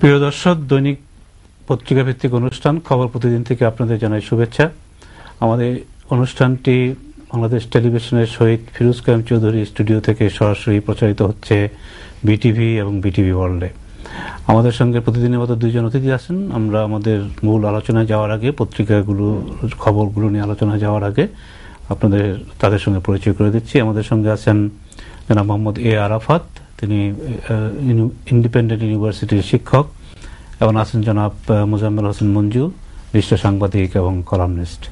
প্রিয় দর্শক, দৈনিক পত্রিকা ভিত্তিক অনুষ্ঠান খবর প্রতিদিন থেকে আপনাদের জানাই শুভেচ্ছা। আমাদের অনুষ্ঠানটি বাংলাদেশ টেলিভিশনের শহীদ ফিরোজ কায়েম চৌধুরী স্টুডিও থেকে সরাসরি প্রচারিত হচ্ছে বিটিভি এবং বিটিভি ওয়ার্ল্ডে। আমাদের সঙ্গে প্রতিদিনের মতো দুইজন অতিথি আছেন। আমরা আমাদের মূল আলোচনায় যাওয়ার আগে, পত্রিকাগুলো খবরগুলো নিয়ে আলোচনায় যাওয়ার আগে আপনাদের তাদের সঙ্গে পরিচয় করে দিচ্ছি। আমাদের সঙ্গে আছেন জনাব মোহাম্মদ এ আরাফাত, তিনি ইন্ডিপেন্ডেন্ট ইউনিভার্সিটির শিক্ষক, এবং আছেন জনাব মোজাম্মেল হোসেন মঞ্জু, বিশিষ্ট সাংবাদিক এবং কলামনিস্ট।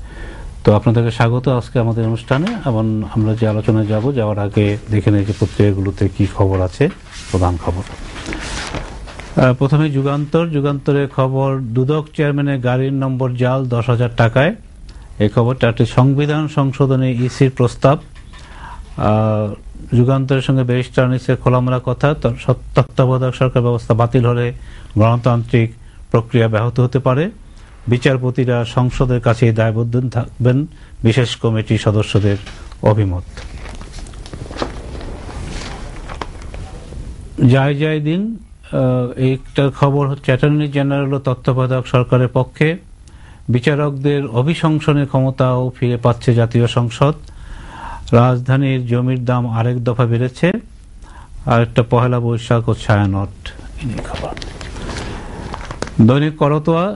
তো আপনাদেরকে স্বাগত আজকে আমাদের অনুষ্ঠানে। এবং আমরা যে আলোচনায় যাওয়ার আগে দেখে নেই যে পত্রিকাগুলোতে কি খবর আছে, প্রধান খবর। প্রথমে যুগান্তরের খবর, দুদক চেয়ারম্যানের গাড়ির নম্বর জাল 10,000 টাকায়। এই খবরটা একটি সংবিধান সংশোধনে ইসির প্রস্তাব। যুগান্তরের সঙ্গে ব্যারিস্টার আনিসের খোলামেলা কথা, তত্ত্বাবধায়ক সরকার ব্যবস্থা বাতিল হলে গণতান্ত্রিক প্রক্রিয়া ব্যাহত হতে পারে। বিচারপতিরা সংসদের কাছে দায়বদ্ধ থাকবেন, বিশেষ কমিটি সদস্যদের অভিমত। জয় দিন, এইটার খবর হচ্ছে অ্যাটর্নি জেনারেল ও তত্ত্বাবধায়ক সরকারের পক্ষে। বিচারকদের অভিশংসনের ক্ষমতাও ফিরে পাচ্ছে জাতীয় সংসদ। রাজধানীর জমির দাম আরেক দফা বেড়েছে। আর একটা পহেলা বৈশাখ ও ছায়ানট খবর। দৈনিক করতোয়া,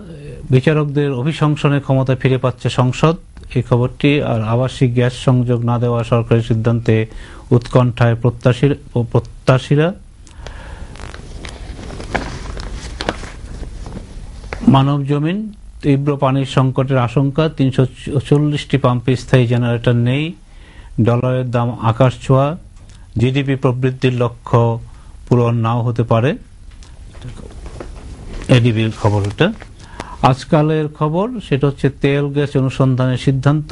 বিচারকদের অভিশংসনের ক্ষমতা ফিরে পাচ্ছে সংসদ, এই খবরটি। আর আবাসিক গ্যাস সংযোগ না দেওয়া সরকারি সিদ্ধান্তে উৎকণ্ঠায় প্রত্যাশীরা। মানব জমিন, তীব্র পানির সংকটের আশঙ্কা, 340টি পাম্পে স্থায়ী জেনারেটর নেই। ডলারের দাম আকাশ ছোঁয়া, জিডিপি প্রবৃদ্ধির লক্ষ্য পূরণ নাও হতে পারে। এডিবির খবর এটা। আজকালের খবর সেটা হচ্ছে তেল গ্যাস অনুসন্ধানের সিদ্ধান্ত।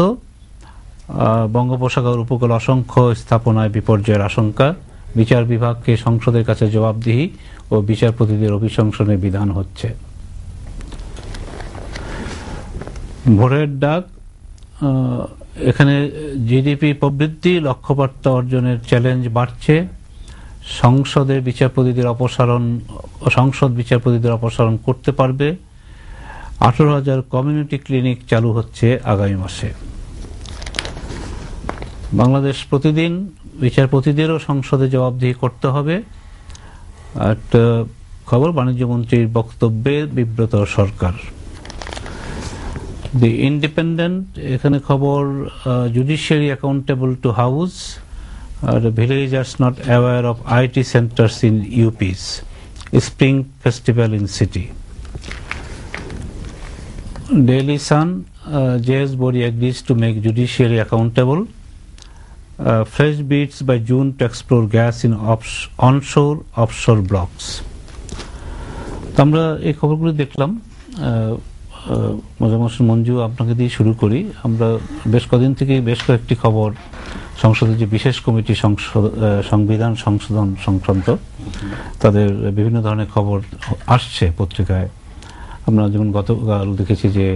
বঙ্গোপসাগর উপকূল অসংখ্য স্থাপনায় বিপর্যয়ের আশঙ্কা। বিচার বিভাগকে সংসদের কাছে জবাবদিহি ও বিচারপতিদের অভিশংসনের বিধান হচ্ছে। ভোরের ডাক, এখানে জিডিপি প্রবৃদ্ধি, লক্ষ্যমাত্রা অর্জনের চ্যালেঞ্জ বাড়ছে। সংসদ বিচারপতিদের অপসারণ করতে পারবে। 18,000 কমিউনিটি ক্লিনিক চালু হচ্ছে আগামী মাসে। বাংলাদেশ প্রতিদিন, বিচারপতিদেরও সংসদে জবাবদিহি করতে হবে। একটা খবর, বাণিজ্য মন্ত্রীর বক্তব্যে বিব্রত সরকার। দি ইন্ডিপেন্ডেন্ট, এখানে খবর, জুডিশিয়ারি অ্যাকাউন্টেবল টু হাউস, আর villagers not aware of IT centres in UPs, spring festival in city. Daily Sun, JS body agrees to make judiciary accountable. Fresh bids by June to explore gas in onshore offshore blocks. তো আমরা এই খবরগুলো দেখলাম। মোজাম্মেল হোসেন মঞ্জু, আপনাকে দিয়ে শুরু করি। আমরা বেশ কদিন থেকে বেশ কয়েকটি খবর, সংসদের যে বিশেষ কমিটি সংবিধান সংশোধন সংক্রান্ত, তাদের বিভিন্ন ধরনের খবর আসছে পত্রিকায়। আমরা যেমন গতকাল দেখেছি যে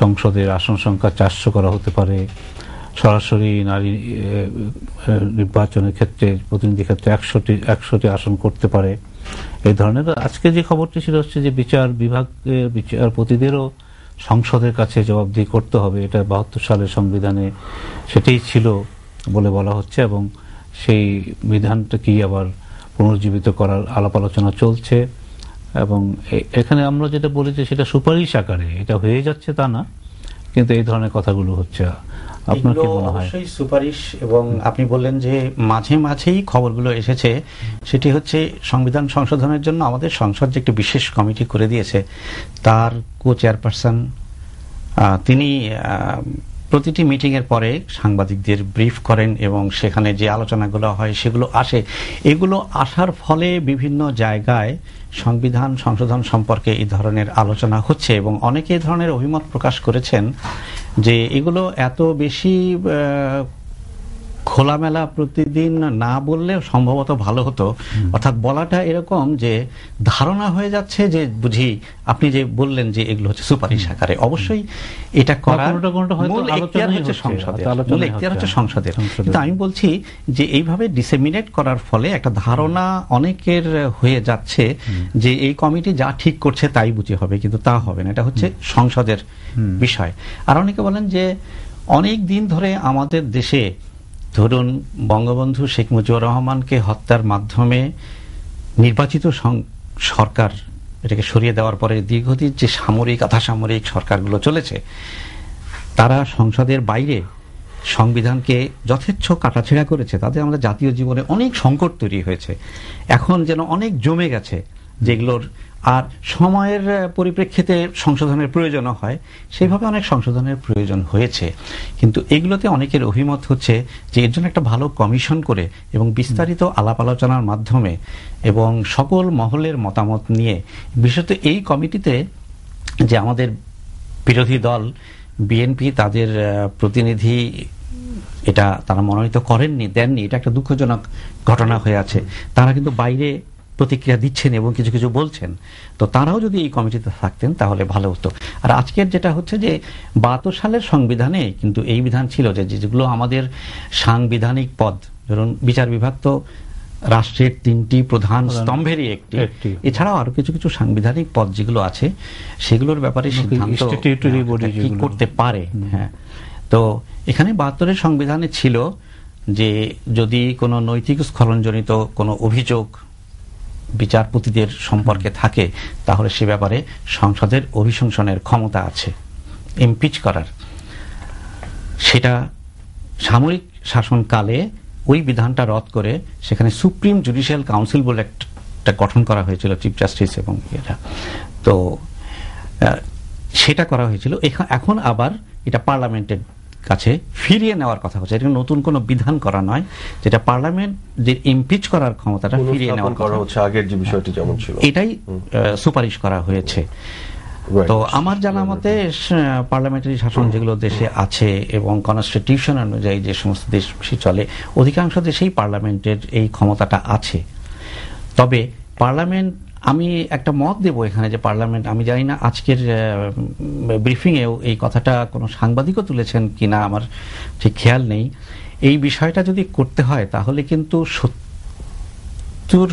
সংসদের আসন সংখ্যা 400 করা হতে পারে, সরাসরি নারী নির্বাচনের ক্ষেত্রে, প্রতিনিধি ক্ষেত্রে 100টি আসন করতে পারে, এই ধরনের। আজকে যে খবরটি সেটা হচ্ছে যে বিচারপতিদেরও সংসদের কাছে জবাবদিহি করতে হবে। এটা 72 সালের সংবিধানে সেটাই ছিল বলে বলা হচ্ছে, এবং সেই বিধানটা কি আবার পুনর্জীবিত করার আলাপ আলোচনা চলছে। এবং এখানে আমরা যেটা বলি যে সেটা সুপারিশ আকারে এটা হয়ে যাচ্ছে তা না, কিন্তু এই ধরনের কথাগুলো হচ্ছে। আপনার কি মনে হয়? অবশ্যই সুপারিশ, এবং আপনি বললেন যে মাঝেই খবরগুলো এসেছে, সেটি হচ্ছে সংবিধান সংশোধনের জন্য আমাদের সংসদ যে একটি বিশেষ কমিটি করে দিয়েছে, তার কো চেয়ারপারসন তিনি প্রতিটি মিটিং এর পরে সাংবাদিকদের ব্রিফ করেন, এবং সেখানে যে আলোচনাগুলো হয় সেগুলো আসে। এগুলো আসার ফলে বিভিন্ন জায়গায় সংবিধান সংশোধন সম্পর্কে এই ধরনের আলোচনা হচ্ছে, এবং অনেকে এই ধরনের অভিমত প্রকাশ করেছেন যে এগুলো এত বেশি খোলামেলা প্রতিদিন না বললেও সম্ভবত ভালো হতো। অর্থাৎ বলাটা এরকম যে ধারণা হয়ে যাচ্ছে যে বুঝি আপনি যে বললেন যে এগুলো হচ্ছে সুপারিশ আকারে, অবশ্যই এটা করার মূল এখতিয়ার হচ্ছে সংসদের, মূল এখতিয়ার হচ্ছে সংসদের। কিন্তু আমি বলছি যে এইভাবে ডিসেমিনেট করার ফলে একটা ধারণা অনেকের হয়ে যাচ্ছে যে এই কমিটি যা ঠিক করছে তাই বুঝি হবে, কিন্তু তা হবে না, এটা হচ্ছে সংসদের বিষয়। আর অনেকে বলেন যে অনেক দিন ধরে আমাদের দেশে ধরুন বঙ্গবন্ধু শেখ মুজিবুর রহমানকে হত্যার মাধ্যমে নির্বাচিত সরকার এটাকে সরিয়ে দেওয়ার পরে দীর্ঘদিন যে সামরিক আধা সামরিক সরকারগুলো চলেছে, তারা সংসদের বাইরে সংবিধানকে যথেচ্ছ কাটাছেঁড়া করেছে, তাতে আমাদের জাতীয় জীবনে অনেক সংকট তৈরি হয়েছে। এখন যেন অনেক জমে গেছে যেগুলোর আর সময়ের পরিপ্রেক্ষিতে সংশোধনের প্রয়োজন হয়, সেইভাবে অনেক সংশোধনের প্রয়োজন হয়েছে। কিন্তু এগুলোতে অনেকের অভিমত হচ্ছে যে এর জন্য একটা ভালো কমিশন করে এবং বিস্তারিত আলাপ আলোচনার মাধ্যমে এবং সকল মহলের মতামত নিয়ে, বিশেষত এই কমিটিতে যে আমাদের বিরোধী দল বিএনপি তাদের প্রতিনিধি এটা তারা মনোনীত দেননি, এটা একটা দুঃখজনক ঘটনা হয়ে আছে। তারা কিন্তু বাইরে প্রতিক্রিয়া দিচ্ছেন এবং কিছু কিছু বলছেন, তো তারাও যদি এই কমিটিতে থাকতেন তাহলে ভালো হতো। আর আজকের যেটা হচ্ছে যে 72 সালের সংবিধানে কিন্তু এই বিধান ছিল যে যেগুলো আমাদের সাংবিধানিক পদ, ধরুন বিচার বিভাগ তো রাষ্ট্রের 3টি প্রধান স্তম্ভেরই একটি, এছাড়াও আরো কিছু কিছু সাংবিধানিক পদ যেগুলো আছে সেগুলোর ব্যাপারে সিদ্ধান্ত কি করতে পারে। হ্যাঁ, তো এখানে 72-এর সংবিধানে ছিল যে যদি কোনো নৈতিক স্খলনজনিত কোনো অভিযোগ বিচারপতিদের সম্পর্কে থাকে তাহলে সে ব্যাপারে সংসদের অভিশংসনের ক্ষমতা আছে, ইমপিচ করার। সেটা সামরিক শাসনকালে ওই বিধানটা রদ করে সেখানে সুপ্রিম জুডিশিয়াল কাউন্সিল বলে একটা গঠন করা হয়েছিল, চিফ জাস্টিস এবং এটা, তো সেটা করা হয়েছিল। এখন আবার এটা পার্লামেন্টের কাছে ফিরিয়ে নেওয়ার কথা হচ্ছে। এটা নতুন কোনো বিধান করা নয়, যেটা পার্লামেন্ট যে ইমপিচ করার ক্ষমতাটা ফিরিয়ে নেওয়ার কথা হচ্ছে, আগের যে বিষয়টি যেমন ছিল এটাই সুপারিশ করা হয়েছে। তো আমার জানা মতে পার্লামেন্টারি শাসন যেগুলো দেশে আছে এবং কনস্টিটিউশন অনুযায়ী যে সমস্ত দেশ চলে, অধিকাংশ দেশেই পার্লামেন্টের এই ক্ষমতাটা আছে। তবে পার্লামেন্ট, আমি একটা মত দেব এখানে যে পার্লামেন্ট, আমি জানি না আজকের ব্রিফিংয়েও এই কথাটা কোনো সাংবাদিকও তুলেছেন কিনা, আমার ঠিক খেয়াল নেই। এই বিষয়টা যদি করতে হয় তাহলে কিন্তু 70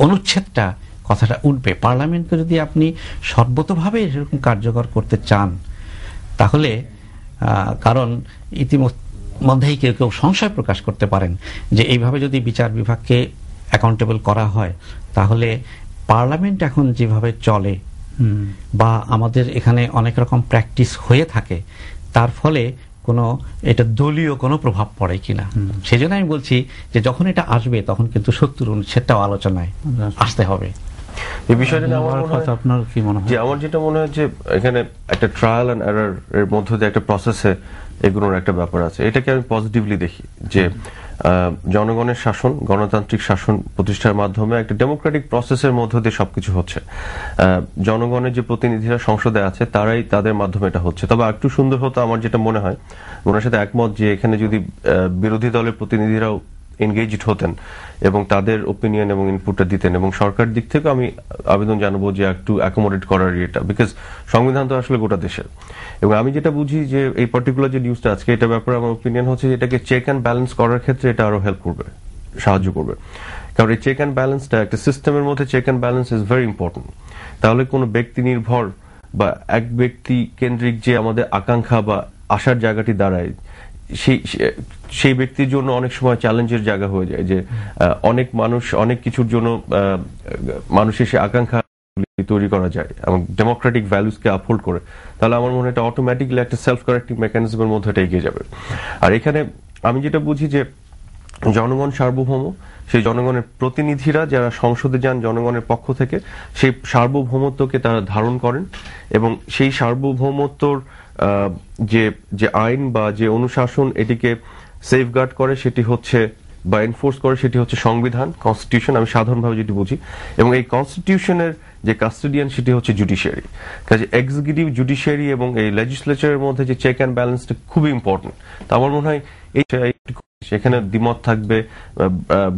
অনুচ্ছেদটা কথাটা উঠবে। পার্লামেন্টকে যদি আপনি সর্বতোভাবে এরকম কার্যকর করতে চান তাহলে, কারণ ইতিমধ্যেই কেউ কেউ সংশয় প্রকাশ করতে পারেন যে এইভাবে যদি বিচার বিভাগকে অ্যাকাউন্টেবল করা হয় তাহলে পার্লামেন্ট এখন যেভাবে চলে বা আমাদের এখানে অনেক রকম প্র্যাকটিস হয়ে থাকে, তার ফলে কোনো এটা দলীয় কোনো প্রভাব পড়ে কিনা। সেই জন্য আমি বলছি যে যখন এটা আসবে তখন কিন্তু 70 অনুচ্ছেদটাও আলোচনায় আসতে হবে। এই বিষয়টা আপনার কি মনে হয়? যে আমার যেটা মনে হয় যে এখানে একটা ট্রায়াল এন্ড এরর এর মধ্যে দিয়ে একটা প্রসেসে এগুলোর একটা ব্যাপার আছে। এটাকে আমি পজিটিভলি দেখি যে জনগণের শাসন, গণতান্ত্রিক শাসন প্রতিষ্ঠার মাধ্যমে একটা ডেমোক্রেটিক প্রসেসের মধ্য দিয়ে সবকিছু হচ্ছে। জনগণের যে প্রতিনিধিরা সংসদে আছে তারাই তাদের মাধ্যমে এটা হচ্ছে। তবে একটু সুন্দর হতো আমার যেটা মনে হয়, ওনার সাথে একমত, যে এখানে যদি বিরোধী দলের প্রতিনিধিরাও এনগেজড হতেন এবং তাদের ওপিনিয়ন এবং ইনপুটটা দিতেন, এবং সরকার দিক থেকে আমি আবেদন জানাবো যে একটু অ্যাকোমোডেট করার এটা, বিকজ সংবিধান তো আসলে গোটা দেশের। এবং আমি যেটা বুঝি যে এই পার্টিকুলার যে নিউজটা আজকে, এটা ব্যাপারে আমার ওপিনিয়ন হচ্ছে যে এটাকে চেক অ্যান্ড ব্যালেন্স করার ক্ষেত্রে এটা আরো হেল্প করবে, সাহায্য করবে। কারণ এই চেক অ্যান্ড ব্যালেন্সটা একটা সিস্টেমের মধ্যে, check and balance is very important. তাহলে কোনো ব্যক্তি নির্ভর বা এক ব্যক্তি কেন্দ্রিক যে আমাদের আকাঙ্ক্ষা বা আশার জায়গাটি দাঁড়ায়, সেই ব্যক্তির জন্য অনেক সময় চ্যালেঞ্জের জায়গা হয়ে যায় যে অনেক মানুষ অনেক কিছুর জন্য মানুষের সে আকাঙ্ক্ষা তৈরি করা যায় এবং ডেমোক্রেটিক ভ্যালুসকে আপহোল্ড করে, তাহলে আমার মনে হয় এটা অটোমেটিকলি একটা সেলফ কারেক্টিং মেকানিজমের মধ্যে এটা এগিয়ে যাবে। আর এখানে আমি যেটা বুঝি যে জনগণ সার্বভৌম, সেই জনগণের প্রতিনিধিরা যারা সংসদে যান জনগণের পক্ষ থেকে, সেই সার্বভৌমত্বকে তারা ধারণ করেন এবং সেই সার্বভৌমত্বর যে আইন বা যে অনুশাসন এটিকে সেফগার্ড করে সেটি হচ্ছে বা এনফোর্স করে সেটি হচ্ছে সংবিধান, কনস্টিটিউশন, আমি সাধারণভাবে যেটি বুঝি, এবং এই কনস্টিটিউশনের যে কাস্টোডিয়ান সেটি হচ্ছে জুডিশিয়ারি। কাজে এক্সিকিউটিভ, জুডিশিয়ারি এবং এই লেজিসলেচারের মধ্যে যে চেক অ্যান্ড ব্যালেন্সটা খুবই ইম্পর্টেন্ট। তো আমার মনে হয় সেখানে দ্বিমত থাকবে,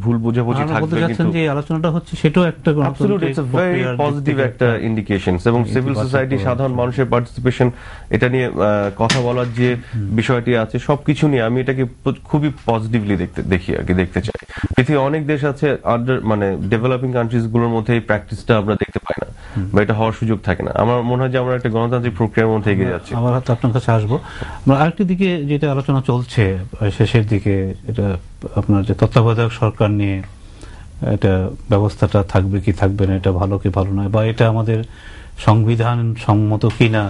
ভুল বোঝাবুঝি থাকবে, কিন্তু যে আলোচনাটা হচ্ছে সেটাও একটা absolutely it's a very positive একটা ইন্ডিকেশন, এবং সিভিল সোসাইটি, সাধারণ মানুষের পার্টিসিপেশন, এটা নিয়ে কথা বলার যে বিষয়টি আছে, সবকিছু নিয়ে আমি এটাকে খুবই পজিটিভলি দেখতে চাই। পৃথিবীর অনেক দেশ আছে মানে ডেভেলপিং কান্ট্রিজ গুলোর মধ্যে এই প্র্যাকটিসটা আমরা দেখতে পাই না, বা এটা হওয়ার সুযোগ থাকে না। আমার মনে হয় যে আমরা একটা গণতান্ত্রিক প্রক্রিয়ার মধ্যে এগিয়ে যাচ্ছি। আমার হাতে আপনার কাছে আসবো। আমরা আরেকটি দিকে যেটা আলোচনা চলছে শেষের দিকে, এটা আপনার যে তত্ত্বাবধায়ক সরকার নিয়ে এটা ব্যবস্থাটা থাকবে কি থাকবে না, এটা ভালো কি ভালো নয়, বা এটা আমাদের সংবিধান সম্মত কিনা।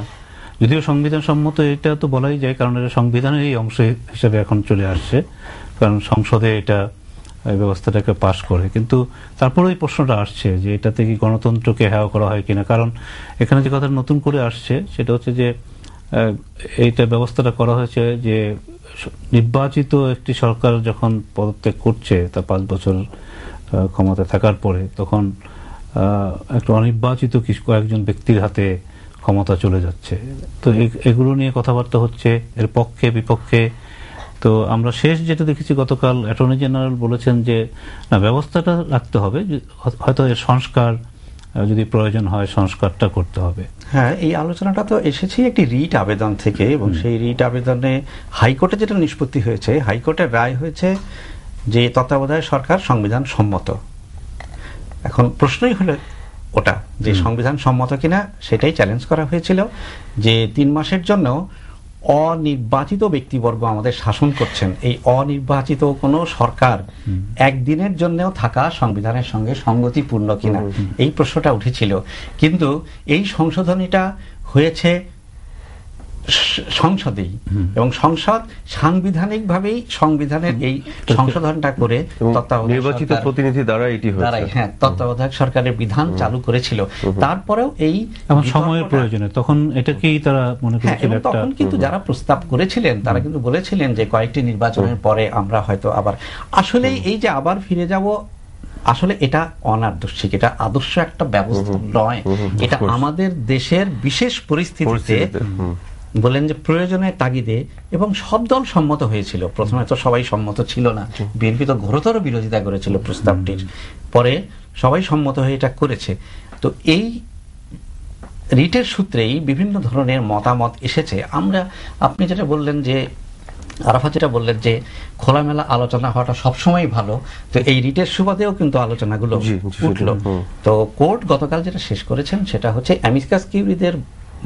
যদিও সংবিধান সম্মত এটা তো বলাই যায়, কারণ এটা সংবিধানের এই অংশ হিসেবে এখন চলে আসছে, কারণ সংসদে এটা ব্যবস্থাটাকে পাশ করে। কিন্তু তারপরে এই প্রশ্নটা আসছে যে এটাতে কি গণতন্ত্রকে হেয় করা হয় কিনা। কারণ এখানে যে কথা নতুন করে আসছে সেটা হচ্ছে যে এইটা ব্যবস্থাটা করা হয়েছে যে নির্বাচিত একটি সরকার যখন পদত্যাগ করছে তার 5 বছর ক্ষমতা থাকার পরে, তখন একটা অনির্বাচিত কয়েকজন ব্যক্তির হাতে ক্ষমতা চলে যাচ্ছে। তো এগুলো নিয়ে কথাবার্তা হচ্ছে, এর পক্ষে বিপক্ষে। তো আমরা শেষ যেটা দেখেছি গতকাল, অ্যাটর্নি জেনারেল বলেছেন যে না, ব্যবস্থাটা রাখতে হবে, হয়তো এর সংস্কার যদি প্রয়োজন হয় সংস্কারটা করতে হবে। হ্যাঁ, এই আলোচনাটা তো এসেছেই একটি রিট আবেদন থেকে, এবং সেই রিট আবেদনে হাইকোর্টে যেটা নিষ্পত্তি হয়েছে, হাইকোর্টের রায় হয়েছে যে তত্ত্বাবধায়ক সরকার সংবিধান সম্মত। এখন প্রশ্নই হলো ওটা যে সংবিধান সম্মত কিনা, সেটাই চ্যালেঞ্জ করা হয়েছিল যে 3 মাসের জন্য অনির্বাচিত ব্যক্তিবর্গ আমাদের শাসন করছেন, এই অনির্বাচিত কোনো সরকার একদিনের জন্যও থাকা সংবিধানের সঙ্গে সঙ্গতিপূর্ণ কিনা, এই প্রশ্নটা উঠেছিল। কিন্তু এই সংশোধনীটা হয়েছে সংসদেই, এবং সংসদ সাংবিধানিকভাবেই সংবিধানের এই সংশোধনটা করে নির্বাচিত প্রতিনিধি দ্বারা এটি হয়েছে। হ্যাঁ, তত্ত্বাবধায়ক সরকারের বিধান চালু করেছিল। তারপরেও এই সময়ের প্রয়োজনে তখন এটাকেই তারা মনে করেছিল। তখন কিন্তু যারা প্রস্তাব করেছিলেন তারা কিন্তু বলেছিলেন যে কয়েকটি নির্বাচনের পরে আমরা হয়তো আবার, আসলে এই যে আবার ফিরে যাব, আসলে এটা অনাদর্শিক, এটা আদর্শ একটা ব্যবস্থা নয়। এটা আমাদের দেশের বিশেষ পরিস্থিতিতে বলেন যে প্রয়োজনের তাগিদে, এবং সব দল সম্মত হয়েছিল। প্রথমে তো সবাই সম্মত ছিল না, বিএনপি তো ঘোরতর বিরোধিতা করেছিল প্রস্তাবটির, পরে সবাই সম্মত হয়ে এটা করেছে। তো এই রিটের সূত্রেই বিভিন্ন ধরনের মতামত এসেছে। আপনি যেটা বললেন যে, আরাফাত যেটা বললেন যে খোলামেলা আলোচনা হওয়াটা সবসময় ভালো, তো এই রিটের সুবাদেও কিন্তু আলোচনাগুলো উঠল। তো কোর্ট গতকাল যেটা শেষ করেছেন সেটা হচ্ছে অ্যামিকাস কিউরিদের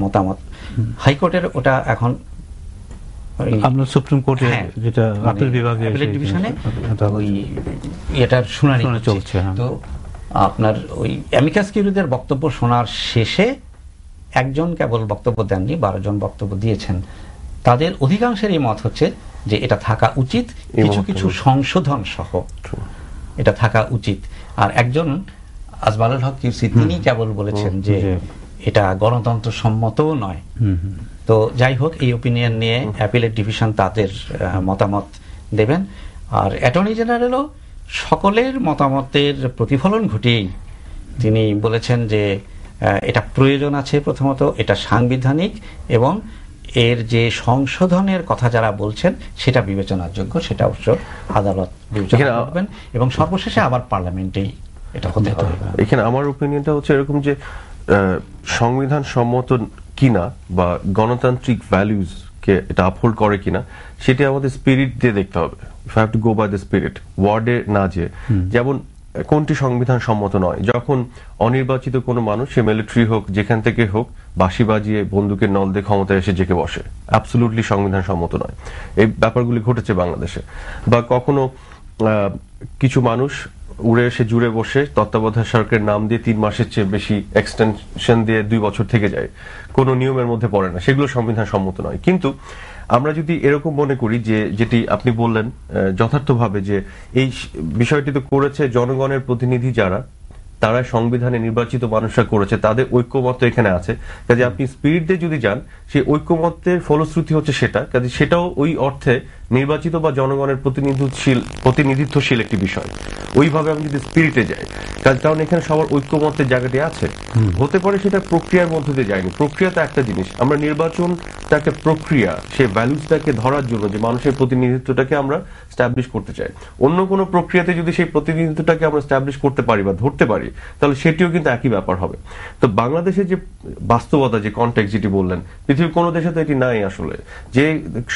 মতামত। হাইকোর্টের ওটা এখন আপনার সুপ্রিম কোর্টে যেটা আপিল বিভাগে ডিভিশনে ওই এটার শুনানি চলছে। তো আপনার ওই অ্যামিকাস কিউরিদের বক্তব্য শোনার শেষে একজন কেবল বক্তব্য দেননি, 12 জন বক্তব্য দিয়েছেন। তাদের অধিকাংশের এই মত হচ্ছে যে এটা থাকা উচিত, কিছু কিছু সংশোধন সহ এটা থাকা উচিত। আর একজন আজমালুল হক কিউসি তিনি কেবল বলেছেন যে এটা গণতন্ত্র সম্মতও নয়। তো যাই হোক, এই ওপিনিয়ন নিয়ে অ্যাপিলেট ডিভিশন তাদের মতামত দেবেন। আর অ্যাটর্নি জেনারেলও সকলের মতামতের প্রতিফলন ঘটিয়েই তিনি বলেছেন যে এটা প্রয়োজন আছে, প্রথমত এটা সাংবিধানিক, এবং এর যে সংশোধনের কথা যারা বলছেন সেটা বিবেচনার যোগ্য, সেটা অবশ্য আদালত বিবেচনা করবেন, এবং সর্বশেষে আবার পার্লামেন্টেই এটা হতে হবে। এখানে আমার ওপিনিয়নটা হচ্ছে এরকম যে সংবিধান সম্মত কিনা বা গণতান্ত্রিক ভ্যালুজ কে এটা আপহোল্ড করে কিনা, সেটা আমাদের স্পিরিট দিয়ে দেখতে হবে। If I have to go by the spirit, ওয়ার্ডে না যে, যেমন কোনটি সংবিধান সম্মত নয়, যখন অনির্বাচিত কোনো মানুষ, সে মিলিটারি হোক যেখান থেকে হোক, বাঁশি বাজিয়ে বন্দুকের নল দিয়ে ক্ষমতায় এসে জেকে বসে, অ্যাবসলিউটলি সংবিধান সম্মত নয়। এই ব্যাপারগুলি ঘটেছে বাংলাদেশে। বা কখনো কিছু মানুষ উড়ে এসে জুড়ে বসে তত্ত্বাবধায়ক সরকারের নাম দিয়ে 3 মাসের চেয়ে বেশি এক্সটেনশন দিয়ে 2 বছর থেকে যায়, কোনো নিয়মের মধ্যে পড়ে না, সেগুলো সংবিধান সম্মত নয়। কিন্তু আমরা যদি এরকম মনে করি যে, যেটি আপনি বললেন যথার্থভাবে, যে এই বিষয়টি তো করেছে জনগণের প্রতিনিধি যারা, তারা সংবিধানে নির্বাচিত মানুষরা করেছে, তাদের ঐক্যমত এখানে আছে। কাজে আপনি স্পিরিট দিয়ে যদি যান, সেই ঐক্যমতের ফলশ্রুতি হচ্ছে সেটা, কাজে সেটাও ওই অর্থে নির্বাচিত বা জনগণের প্রতিনিধিত্বশীল একটি বিষয়, ওইভাবে আমি যদি স্পিরিটে যাই, কারণ এখানে সবার ঐক্যমতের জায়গাটি আছে, হতে পারে সেটা প্রক্রিয়ার মধ্যে দিয়ে যায়নি। প্রক্রিয়া তো একটা জিনিস, আমরা নির্বাচনটা একটা প্রক্রিয়া, সেই ভ্যালুসটাকে ধরার জন্য যে মানুষের প্রতিনিধিত্বটাকে আমরা স্ট্যাবলিশ করতে চাই। অন্য কোনো প্রক্রিয়াতে যদি সেই প্রতিনিধিত্বটাকে আমরা স্ট্যাবলিশ করতে পারি বা ধরতে পারি, তাহলে সেটিও কিন্তু একই ব্যাপার হবে। তো বাংলাদেশের যে বাস্তবতা, যে কনটেক্সট যেটি বললেন, পৃথিবীর কোনো দেশে তো এটি নাই আসলে। যে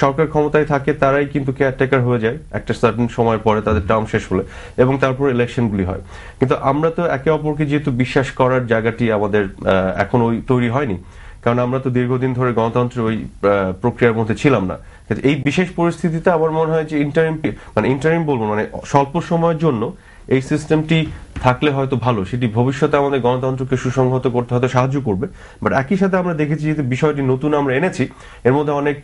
সরকার ক্ষমতায় থাকে তারাই কিন্তু কেয়ারটেকার হয়ে যায় একটা সার্টেন সময় পরে, তাদের টার্ম শেষ হলে, এবং তারপর ইলেকশনগুলি হয়। কিন্তু আমরা তো একে অপরকে যেহেতু বিশ্বাস করার জায়গাটি আমাদের এখন ওই তৈরি হয়নি, কারণ আমরা তো দীর্ঘদিন ধরে গণতন্ত্রের ওই প্রক্রিয়ার মধ্যে ছিলাম না। এই বিশেষ পরিস্থিতিতে আমার মনে হয় যে ইন্টারিম বলবো, মানে স্বল্প সময়ের জন্য এই সিস্টেমটি থাকলে হয়তো ভালো, সেটি ভবিষ্যতে আমাদের গণতন্ত্রকে সুসংহত করতে হয়তো সাহায্য করবে। বাট একই সাথে আমরা দেখেছি যে বিষয়টি নতুন আমরা এনেছি, এর মধ্যে অনেক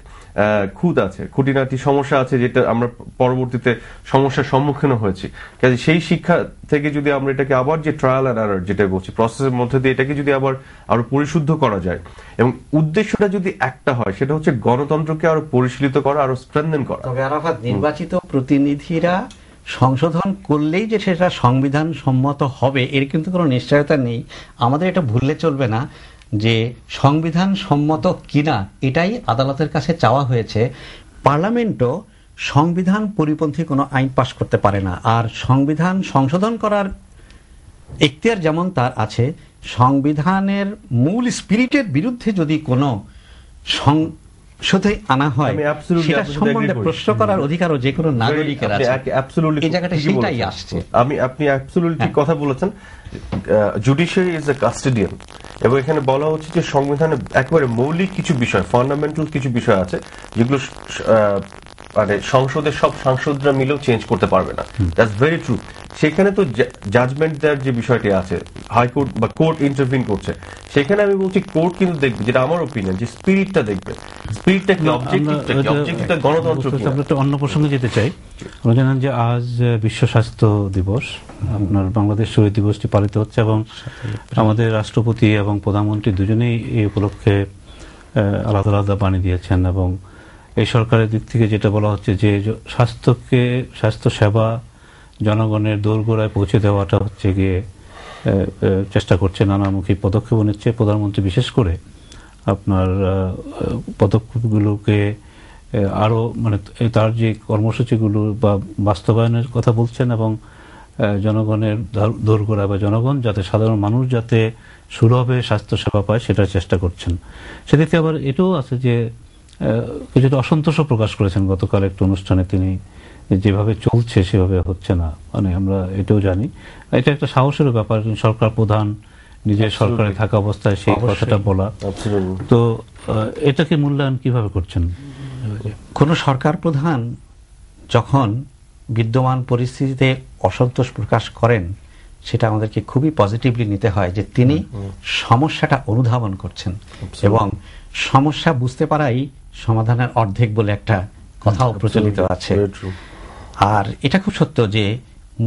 খুঁত আছে, খুঁটিনাটি সমস্যা আছে, যেটা আমরা পরবর্তীতে সমস্যার সম্মুখীন হয়েছি। কাজে সেই শিক্ষা থেকে যদি আমরা এটাকে আবার যে ট্রায়াল অ্যান্ড এরর যেটা বলছি, প্রসেসের মধ্যে দিয়ে এটাকে যদি আবার আরো পরিশুদ্ধ করা যায়, এবং উদ্দেশ্যটা যদি একটা হয়, সেটা হচ্ছে গণতন্ত্রকে আরো পরিশীলিত করা, আরো স্ট্রেনথেন করা। তবে আরাফাত, নির্বাচিত প্রতিনিধিরা সংশোধন করলেই যে সেটা সংবিধান সম্মত হবে এর কিন্তু কোনো নিশ্চয়তা নেই। আমাদের এটা ভুললে চলবে না যে সংবিধান সম্মত কিনা এটাই আদালতের কাছে চাওয়া হয়েছে। পার্লামেন্টও সংবিধান পরিপন্থী কোনো আইন পাশ করতে পারে না, আর সংবিধান সংশোধন করার এখতিয়ার যেমন তার আছে, সংবিধানের মূল স্পিরিটের বিরুদ্ধে যদি কোনো সংশোধন আনা হয় সেটা সম্বন্ধে প্রশ্ন করার অধিকারও যে কোনো নাগরিকের আছে। এই জায়গাটা সেটাই আসছে। আপনি অ্যাবসলিউটলি কথা বলেছেন। জুডিশিয়ারি ইজ এ কাস্টোডিয়ান, এবং এখানে বলা হচ্ছে যে সংবিধানে একেবারে মৌলিক কিছু বিষয়, ফান্ডামেন্টাল কিছু বিষয় আছে যেগুলো মানে সংসদের সব সাংসদরা মিলেও চেঞ্জ করতে পারবে না। That's very true. সেখানে তো জাজমেন্ট দেওয়ার যে বিষয়টি আছে, হাইকোর্ট বা কোর্ট ইন্টারভিন করছে, সেখানে আমি বলছি কোর্ট কিন্তু দেখবে, যেটা আমার ওপিনিয়ন, যে স্পিরিটটা দেখবে, স্পিরিটটা কি, অবজেক্টিভটা গণতন্ত্র। আমরা একটা অন্য প্রসঙ্গে যেতে চাই। আমরা জানেন যে আজ বিশ্ব স্বাস্থ্য দিবস, আপনার বাংলাদেশ শহীদ দিবসটি পালিত হচ্ছে, এবং আমাদের রাষ্ট্রপতি এবং প্রধানমন্ত্রী দুজনেই এই উপলক্ষে আলাদা আলাদা বাণী দিয়েছেন। এবং এই সরকারের দিক থেকে যেটা বলা হচ্ছে যে স্বাস্থ্য সেবা জনগণের দোরগোড়ায় পৌঁছে দেওয়াটা হচ্ছে গিয়ে চেষ্টা করছে, নানামুখী পদক্ষেপ নিচ্ছে প্রধানমন্ত্রী, বিশেষ করে আপনার পদক্ষেপগুলোকে আরো মানে তার যে কর্মসূচিগুলো বা বাস্তবায়নের কথা বলছেন, এবং জনগণের দোরগোড়ায় বা জনগণ যাতে, সাধারণ মানুষ যাতে সুলভে স্বাস্থ্য সেবা পায় সেটার চেষ্টা করছেন। সেদিকে আবার এটাও আছে যে কিছুটা অসন্তোষও প্রকাশ করেছেন গতকাল একটা অনুষ্ঠানে তিনি, যেভাবে চলছে সেভাবে হচ্ছে না। মানে আমরা এটাও জানি, এটা একটা সাহসের ব্যাপার, সরকার প্রধান নিজের সরকারে থাকা অবস্থায় সেই কথাটা বলা। তো এটাকে মূল্যায়ন কিভাবে করছেন? কোন সরকার প্রধান যখন বিদ্যমান পরিস্থিতিতে অসন্তোষ প্রকাশ করেন, সেটা আমাদেরকে খুবই পজিটিভলি নিতে হয় যে তিনি সমস্যাটা অনুধাবন করছেন, এবং সমস্যা বুঝতে পারাই সমাধানের অর্ধেক বলে একটা কথাও প্রচলিত আছে। আর এটা খুব সত্য যে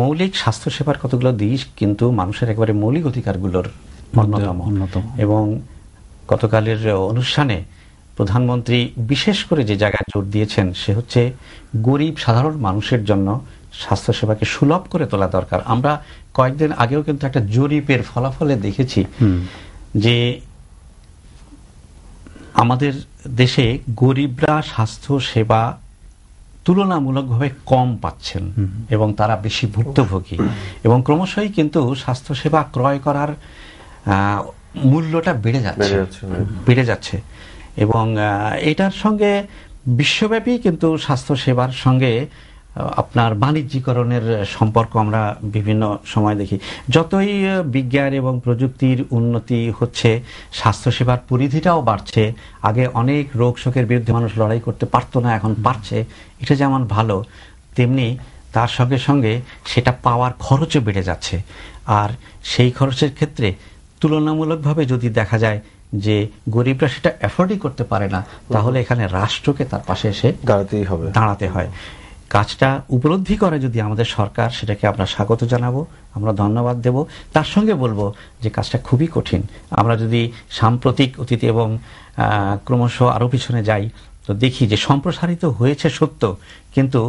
মৌলিক স্বাস্থ্য সেবার কতগুলো দিক কিন্তু মানুষের একেবারে মৌলিক অধিকারগুলোর অন্যতম। এবং গতকালের অনুষ্ঠানে প্রধানমন্ত্রী বিশেষ করে যে জায়গায় জোর দিয়েছেন সে হচ্ছে গরিব সাধারণ মানুষের জন্য স্বাস্থ্য সেবাকে সুলভ করে তোলা দরকার। আমরা কয়েকদিন আগেও কিন্তু একটা জরিপের ফলাফলে দেখেছি যে আমাদের দেশে গরিবরা স্বাস্থ্য সেবা তুলনামূলকভাবে কম পাচ্ছেন, এবং তারা বেশি ভুক্তভোগী, এবং ক্রমশই কিন্তু স্বাস্থ্য সেবা ক্রয় করার মূল্যটা বেড়ে যাচ্ছে। এবং এটার সঙ্গে বিশ্বব্যাপী কিন্তু স্বাস্থ্য সেবার সঙ্গে আপনার বাণিজ্যিকরণের সম্পর্ক আমরা বিভিন্ন সময় দেখি। যতই বিজ্ঞান এবং প্রযুক্তির উন্নতি হচ্ছে, স্বাস্থ্যসেবার পরিধিটাও বাড়ছে। আগে অনেক রোগ শোকের বিরুদ্ধে মানুষ লড়াই করতে পারতো না, এখন পারছে। এটা যেমন ভালো, তেমনি তার সঙ্গে সঙ্গে সেটা পাওয়ার খরচও বেড়ে যাচ্ছে। আর সেই খরচের ক্ষেত্রে তুলনামূলকভাবে যদি দেখা যায় যে গরিবরা সেটা অ্যাফোর্ডই করতে পারে না, তাহলে এখানে রাষ্ট্রকে তার পাশে এসে দাঁড়াতে হয়। কাজটা উপলব্ধি করে যদি আমাদের সরকার, সেটাকে আমরা স্বাগত জানাবো, আমরা ধন্যবাদ দেব। তার সঙ্গে বলবো যে কাজটা খুবই কঠিন। আমরা যদি সাম্প্রতিক অতীতে এবং ক্রমশ আরো পিছনে যাই, তো দেখি যে সম্প্রসারিত হয়েছে সত্য, কিন্তু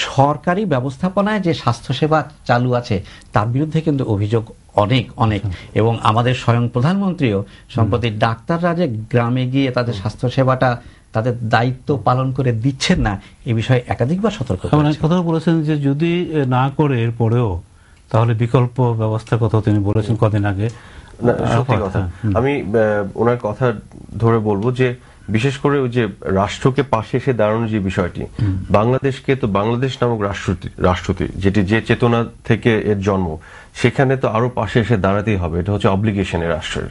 সরকারি ব্যবস্থাপনায় যে স্বাস্থ্যসেবা চালু আছে তার বিরুদ্ধে কিন্তু অভিযোগ অনেক অনেক। এবং আমাদের স্বয়ং প্রধানমন্ত্রীও সম্প্রতি ডাক্তাররা যে গ্রামে গিয়ে তাদের স্বাস্থ্যসেবাটা তাদের দায়িত্ব পালন করে দিচ্ছেন না, এই বিষয়ে একাধিকবার সতর্ক করেছেন। কথা বলেছেন যে যদি না করে এরপরেও তাহলে বিকল্প ব্যবস্থার কথা তিনি বলেছেন কদিন আগে। সত্যি কথা, আমি ওনার কথা ধরে বলবো যে বিশেষ করে ওই যে রাষ্ট্রকে পাশে এসে দাঁড়ানোর যে বিষয়টি, বাংলাদেশকে তো বাংলাদেশ নামক রাষ্ট্রটি যেটি যে চেতনা থেকে এর জন্ম, সেখানে তো আরো পাশে এসে দাঁড়াতেই হবে। এটা হচ্ছে অব্লিগেশনের রাষ্ট্রের।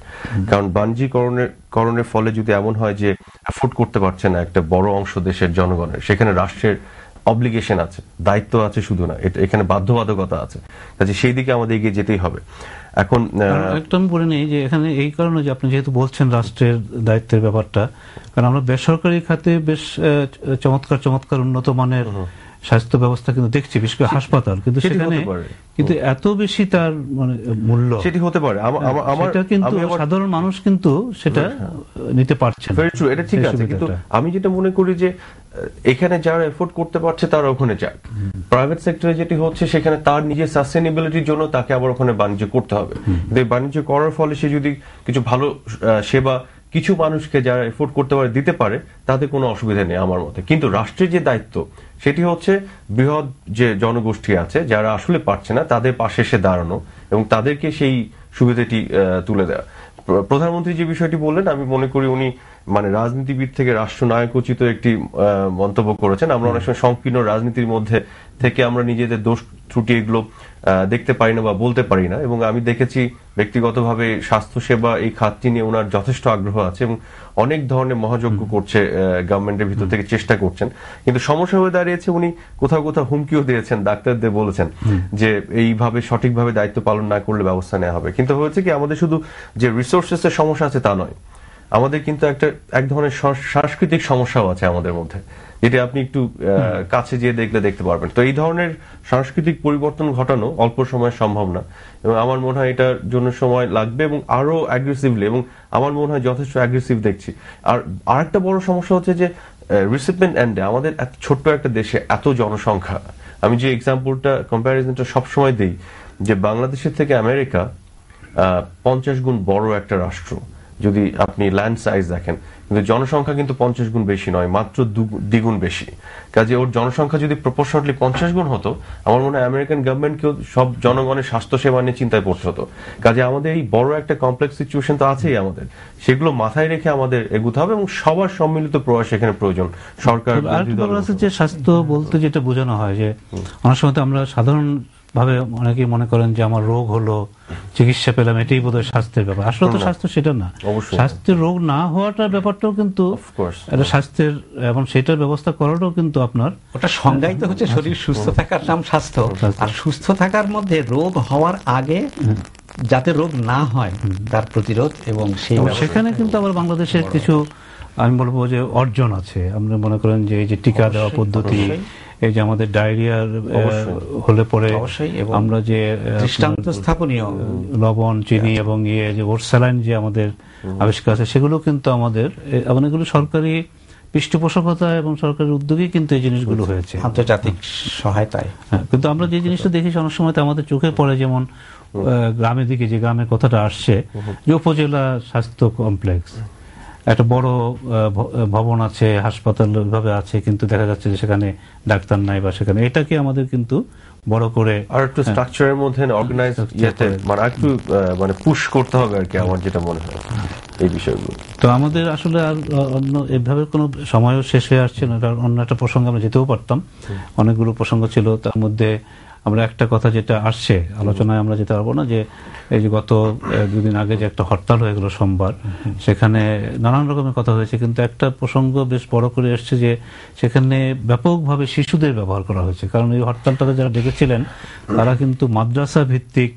কারণ বাণিজ্যিকরণের ফলে যদি এমন হয় যে অ্যাফোর্ড করতে পারছে না একটা বড় অংশ দেশের জনগণের, সেখানে রাষ্ট্রের অব্লিগেশন আছে, দায়িত্ব আছে শুধু না, এখানে বাধ্যবাধকতা আছে, কাজে সেই দিকে আমাদের এগিয়ে যেতেই হবে। এখন একটা আমি বলে নিই যে এখানে এই কারণে যে আপনি যেহেতু বলছেন রাষ্ট্রের দায়িত্বের ব্যাপারটা, কারণ আমরা বেসরকারি খাতে বেশ চমৎকার উন্নত মানের স্বাস্থ্য ব্যবস্থা কিন্তু দেখছি, বিশেষ করে হাসপাতাল, কিন্তু সেখানে কিন্তু এত বেশি তার মানে মূল্য সেটি হতে পারে সেটা কিন্তু সাধারণ মানুষ কিন্তু সেটা নিতে পারছে না। ভেরি ট্রু, এটা ঠিক আছে, কিন্তু আমি যেটা মনে করি যে এখানে যারা এফোর্ড করতে পারছে তারা ওখানে যাক। প্রাইভেট সেক্টরে যেটি হচ্ছে সেখানে তার নিজের সাস্টেনেবিলিটির জন্য তাকে আবার ওখানে বাণিজ্য করতে হবে। কিন্তু বাণিজ্য করার ফলে সে যদি কিছু ভালো সেবা কিছু মানুষকে যারা এফোর্ড করতে পারে দিতে পারে, তাতে কোনো অসুবিধা নেই আমার মতে। কিন্তু রাষ্ট্রের যে দায়িত্ব সেটি হচ্ছে বৃহৎ যে জনগোষ্ঠী আছে যারা আসলে পারছে না তাদের পাশে এসে দাঁড়ানো এবং তাদেরকে সেই সুবিধাটি তুলে দেওয়া। প্রধানমন্ত্রী যে বিষয়টি বললেন, আমি মনে করি উনি মানে রাজনীতিবিদ থেকে রাষ্ট্রনায়কোচিত একটি মন্তব্য করেছেন। আমরা অনেক সময় সংকীর্ণ রাজনীতির মধ্যে থেকে আমরা নিজেদের দোষ ত্রুটি এগুলো দেখতে পারি না বা বলতে পারি না। এবং আমি দেখেছি ব্যক্তিগতভাবে স্বাস্থ্যসেবা এই খাতটি নিয়ে ওনার যথেষ্ট আগ্রহ আছে এবং অনেক ধরনের মহাযজ্ঞ করছে, গভর্নমেন্টের ভিতর থেকে চেষ্টা করছেন। কিন্তু সমস্যা হয়ে দাঁড়িয়েছে উনি কোথাও হুমকিও দিয়েছেন, ডাক্তারদের বলেছেন যে এইভাবে সঠিকভাবে দায়িত্ব পালন না করলে ব্যবস্থা নেওয়া হবে। কিন্তু হয়েছে কি, আমাদের শুধু যে রিসোর্সেস এর সমস্যা আছে তা নয়, আমাদের কিন্তু এক ধরনের সাংস্কৃতিক সমস্যাও আছে আমাদের মধ্যে, যেটা আপনি একটু কাছে যেয়ে দেখলে দেখতে পারবেন। তো এই ধরনের সাংস্কৃতিক পরিবর্তন ঘটানো অল্প সময় সম্ভব না এবং আমার মনে হয় এটার জন্য সময় লাগবে এবং আরো অ্যাগ্রেসিভলি, এবং আমার মনে হয় যথেষ্ট অ্যাগ্রেসিভ দেখছি। আর আরেকটা বড় সমস্যা হচ্ছে যে রিসিপিয়েন্ট এন্ডে আমাদের এত ছোট্ট একটা দেশে এত জনসংখ্যা। আমি যে এক্সাম্পলটা কম্প্যারিজনটা সবসময় দিই যে বাংলাদেশের থেকে আমেরিকা 50 গুণ বড় একটা রাষ্ট্র যদি আপনি ল্যান্ড সাইজ দেখেন, কিন্তু জনসংখ্যা কিন্তু 50 গুণ বেশি নয়, মাত্র দ্বিগুণ বেশি। কাজে ওর জনসংখ্যা যদি প্রপোর্শনালি 50 গুণ হতো, আমার মনে হয় আমেরিকান গভর্নমেন্টকেও সব জনগণের স্বাস্থ্যসেবা নিয়ে চিন্তায় পড়তে হতো। কাজে আমাদের এই বড় একটা কমপ্লেক্স সিচুয়েশন তো আছেই, আমাদের সেগুলো মাথায় রেখে আমাদের এগোতে হবে এবং সবার সম্মিলিত প্রয়াস এখানে প্রয়োজন। সরকার যে স্বাস্থ্য বলতে যেটা বোঝানো হয় যে অনেক সময় আমরা সাধারণ ভাবে অনেকেই মনে করেন যে আমার রোগ হলো, চিকিৎসা পেলাম, এটাই বোধহয় স্বাস্থ্যের ব্যাপার। আসলে তো স্বাস্থ্য সেটা না, স্বাস্থ্যের রোগ না হওয়াটার ব্যাপারটাও কিন্তু এটা স্বাস্থ্যের, এবং সেটার ব্যবস্থা করাটাও কিন্তু আপনার ওটা সংজ্ঞায়িত হচ্ছে শরীর সুস্থ থাকার নাম স্বাস্থ্য। আর সুস্থ থাকার মধ্যে রোগ হওয়ার আগে যাতে রোগ না হয় তার প্রতিরোধ, এবং সেখানে কিন্তু আবার বাংলাদেশের কিছু আমি বলবো যে অর্জন আছে। আমরা মনে করেন যে এই যে টিকা দেওয়া পদ্ধতি, এই যে আমাদের ডায়রিয়ার হলে পরে আমরা যে দৃষ্টান্ত স্থাপনীয় লবণ, চিনি এবং যে ওরসালাইন যে আমাদের আবিষ্কার আছে, সেগুলো কিন্তু আমাদের এগুলো সরকারি পৃষ্ঠপোষকতা এবং সরকারের উদ্যোগে কিন্তু এই জিনিসগুলো হয়েছে, আন্তর্জাতিক সহায়তায়। কিন্তু আমরা যে জিনিসটা দেখি অনেক সময় আমাদের চোখে পড়ে, যেমন গ্রামের দিকে যে গ্রামের কথাটা আসছে, যে উপজেলা স্বাস্থ্য কমপ্লেক্স একটা বড় ভবন আছে, হাসপাতাল ভাবে আছে, কিন্তু দেখা যাচ্ছে যে সেখানে ডাক্তার নাই, বা সেখানে এটাকে আমাদের কিন্তু বড় করে আর একটু স্ট্রাকচারের মধ্যে অর্গানাইজ মানে একটু মানে পুশ করতে হবে আর কি, আমার যেটা মনে হয় এই বিষয়গুলো। তো আমাদের আসলে আর অন্য এভাবে কোনো সময়ও শেষ হয়ে আসছে না, কারণ অন্য একটা প্রসঙ্গে আমরা যেতেও পারতাম, অনেকগুলো প্রসঙ্গ ছিল। তার মধ্যে আমরা একটা কথা যেটা আসছে আলোচনায় আমরা যেতে পারবো না, যে এই যে গত দুদিন আগে যে একটা হরতাল হয়ে গেল সোমবার, সেখানে নানান রকমের কথা হয়েছে, কিন্তু একটা প্রসঙ্গ বেশ বড় করে এসছে যে সেখানে ব্যাপকভাবে শিশুদের ব্যবহার করা হয়েছে। কারণ এই হরতালটাতে যারা ডেকেছিলেন তারা কিন্তু মাদ্রাসা ভিত্তিক,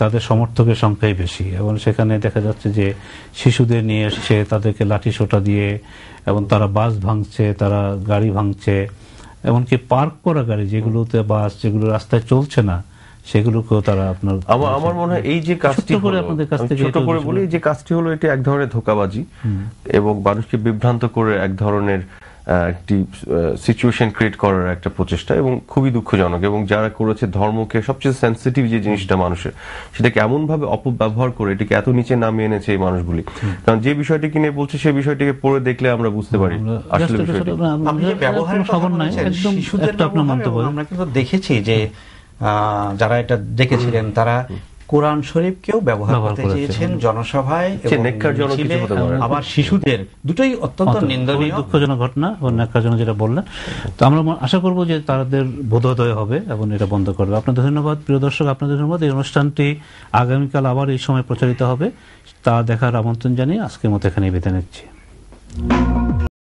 তাদের সমর্থকের সংখ্যাই বেশি, এবং সেখানে দেখা যাচ্ছে যে শিশুদের নিয়ে এসছে, তাদেরকে লাঠি সোঁটা দিয়ে, এবং তারা বাস ভাঙছে, তারা গাড়ি ভাঙছে, এমনকি পার্ক করা গাড়ি যেগুলোতে বাস যেগুলো রাস্তায় চলছে না সেগুলোকেও তারা আপনার আমার মনে হয় এই যে কাজটি করে আপনাদের কাছ থেকে ছোট করে বলি, যে কাজটি হলো এটা এক ধরনের ধোঁকাবাজি এবং মানুষকে বিভ্রান্ত করে এক ধরনের একটি সিচুয়েশন ক্রিয়েট করার একটা প্রচেষ্টা, এবং খুবই দুঃখজনক। এবং যারা করেছে ধর্মকে সবচেয়ে সেন্সিটিভ যে জিনিসটা মানুষের, সেটাকে এমন ভাবে অপব্যবহার করে এটাকে এত নিচে নামিয়ে এনেছে এই মানুষগুলি। কারণ যে বিষয়টিকে নিয়ে বলছে সেই বিষয়টিকে পড়ে দেখলে আমরা বুঝতে পারি আসলে বিষয়টি। আপনি যে ব্যবহারের কথা বলেছেন, শিশুদের ব্যবহার আমরা কিন্তু দেখেছি যে যারা এটা দেখেছিলেন তারা কোরআন শরীফকেও ব্যবহার করতে চেয়েছেন জনসভায়, আবার শিশুদের, দুটোই অত্যন্ত নিন্দনীয় দুঃখজনক ঘটনা এবং ন্যাক্কারজনক যেটা বললেন। তো আমরা আশা করব যে তাদের বোধোদয় হবে এবং এটা বন্ধ করবে। আপনাদের ধন্যবাদ প্রিয় দর্শক, আপনাদের ধন্যবাদ। এই অনুষ্ঠানটি আগামীকাল আবার এই সময় প্রচারিত হবে, তা দেখার আমন্ত্রণ জানিয়ে আজকের মতো এখানেই বিদায় নিচ্ছি।